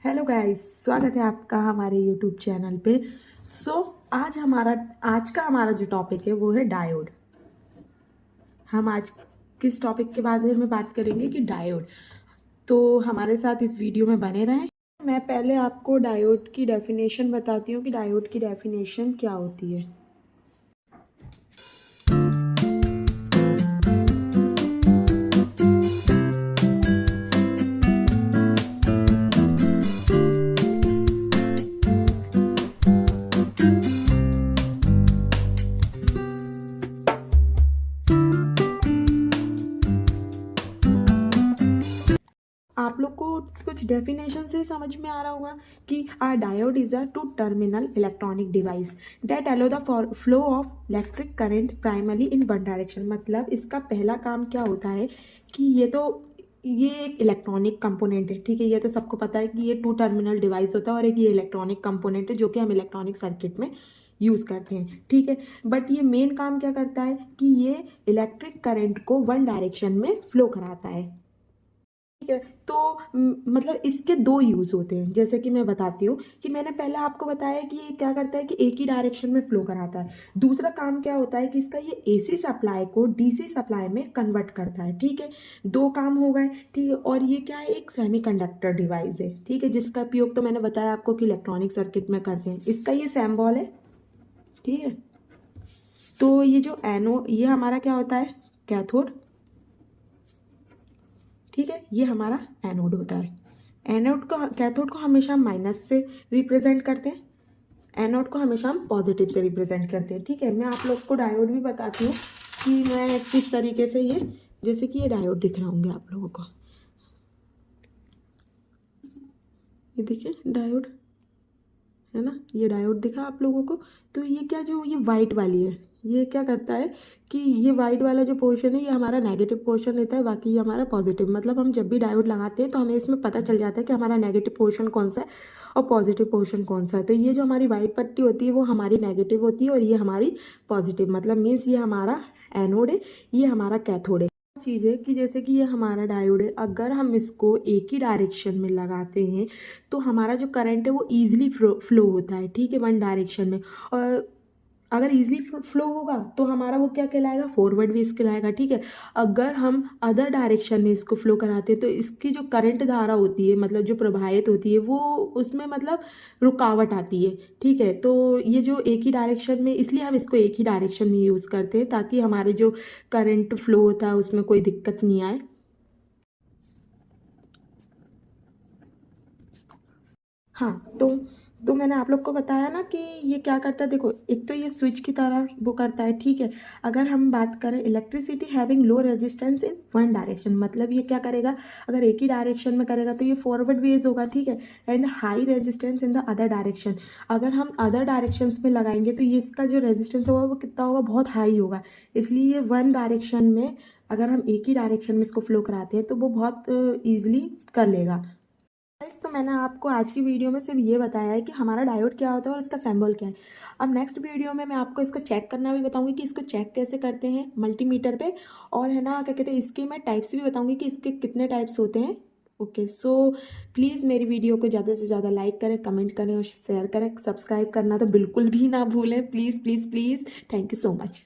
Hello guys, स्वागत है आपका हमारे यूट्यूब चैनल पे। आज का हमारा जो टॉपिक है वो है डायोड। हम आज किस टॉपिक के बारे में बात करेंगे कि डायोड। तो हमारे साथ इस वीडियो में बने रहें। मैं पहले आपको डायोड की डेफिनेशन बताती हूँ कि डायोड की डेफिनेशन क्या होती है। आप लोग को कुछ डेफिनेशन से समझ में आ रहा होगा कि a diode is a two terminal electronic device that allow the flow of electric current primarily in one direction. मतलब इसका पहला काम क्या होता है कि ये एक इलेक्ट्रॉनिक कंपोनेंट है, ठीक है। ये तो सबको पता है कि ये टू टर्मिनल डिवाइस होता है और एक ये इलेक्ट्रॉनिक कंपोनेंट है जो कि हम इलेक्ट्रॉनिक सर्किट में यूज़ करते हैं, ठीक है। बट ये मेन काम क्या करता है कि ये इलेक्ट्रिक करंट को वन डायरेक्शन में फ्लो कराता है, ठीक है। तो मतलब इसके दो यूज होते हैं, जैसे कि मैं बताती हूँ कि मैंने पहले आपको बताया कि ये क्या करता है कि एक ही डायरेक्शन में फ्लो कराता है। दूसरा काम क्या होता है कि इसका ये एसी सप्लाई को डीसी सप्लाई में कन्वर्ट करता है, ठीक है। दो काम हो गए, ठीक है। और ये क्या है, एक सेमीकंडक्टर डिवाइस है, ठीक है, जिसका उपयोग तो मैंने बताया आपको कि इलेक्ट्रॉनिक सर्किट में करते हैं। इसका ये सैम्बॉल है, ठीक है। तो ये जो एनो, ये हमारा क्या होता है, कैथोड, ठीक है। ये हमारा एनोड होता है। एनोड को, कैथोड को हमेशा हम माइनस से रिप्रेजेंट करते हैं, एनोड को हमेशा हम पॉजिटिव से रिप्रेजेंट करते हैं, ठीक है। मैं आप लोग को डायोड भी बताती हूँ कि मैं किस तरीके से ये, जैसे कि ये डायोड दिख रहा होंगे आप लोगों को, ये देखिए डायोड है ना, ये डायोड दिखा आप लोगों को। तो ये क्या, जो ये वाइट वाली है, ये क्या करता है कि ये वाइट वाला जो पोर्शन है ये हमारा नेगेटिव पोर्शन रहता है, बाकी ये हमारा पॉजिटिव। मतलब हम जब भी डायोड लगाते हैं तो हमें इसमें पता चल जाता है कि हमारा नेगेटिव पोर्शन कौन सा है और पॉजिटिव पोर्शन कौन सा है। तो ये जो हमारी वाइट पट्टी होती है वो हमारी नेगेटिव होती है और ये हमारी पॉजिटिव। मतलब मीन्स ये हमारा एनोड है, ये हमारा कैथोड है। चीज़ है कि जैसे कि ये हमारा डायोड है, अगर हम इसको एक ही डायरेक्शन में लगाते हैं तो हमारा जो करंट है वो ईजिली फ्लो होता है, ठीक है, वन डायरेक्शन में। और अगर इजीली फ्लो होगा तो हमारा वो क्या कहलाएगा, फॉरवर्ड वेज कहलाएगा, ठीक है। अगर हम अदर डायरेक्शन में इसको फ्लो कराते हैं तो इसकी जो करंट धारा होती है, मतलब जो प्रवाहित होती है, वो उसमें मतलब रुकावट आती है, ठीक है। तो ये जो एक ही डायरेक्शन में, इसलिए हम इसको एक ही डायरेक्शन में यूज़ करते हैं ताकि हमारे जो करंट फ्लो होता है उसमें कोई दिक्कत नहीं आए। हाँ, तो मैंने आप लोग को बताया ना कि ये क्या करता है। देखो, एक तो ये स्विच की तरह वो करता है, ठीक है। अगर हम बात करें electricity having low resistance in one direction, मतलब ये क्या करेगा, अगर एक ही डायरेक्शन में करेगा तो ये फॉरवर्ड वेज होगा, ठीक है। And high resistance in the other direction, अगर हम अदर डायरेक्शंस में लगाएंगे तो ये इसका जो रेजिस्टेंस होगा वो कितना होगा, बहुत हाई होगा। इसलिए ये वन डायरेक्शन में, अगर हम एक ही डायरेक्शन में इसको फ्लो कराते हैं तो वो बहुत ईजिली कर लेगा। गाइस, तो मैंने आपको आज की वीडियो में सिर्फ ये बताया है कि हमारा डायोड क्या होता है और इसका सिंबल क्या है। अब नेक्स्ट वीडियो में मैं आपको इसको चेक करना भी बताऊंगी कि इसको चेक कैसे करते हैं मल्टीमीटर पे, और है ना क्या कहते हैं, इसके मैं टाइप्स भी बताऊंगी कि इसके कितने टाइप्स होते हैं। ओके, सो प्लीज़ मेरी वीडियो को ज़्यादा से ज़्यादा लाइक करें, कमेंट करें और शेयर करें। सब्सक्राइब करना तो बिल्कुल भी ना भूलें, please please please. Thank you so much.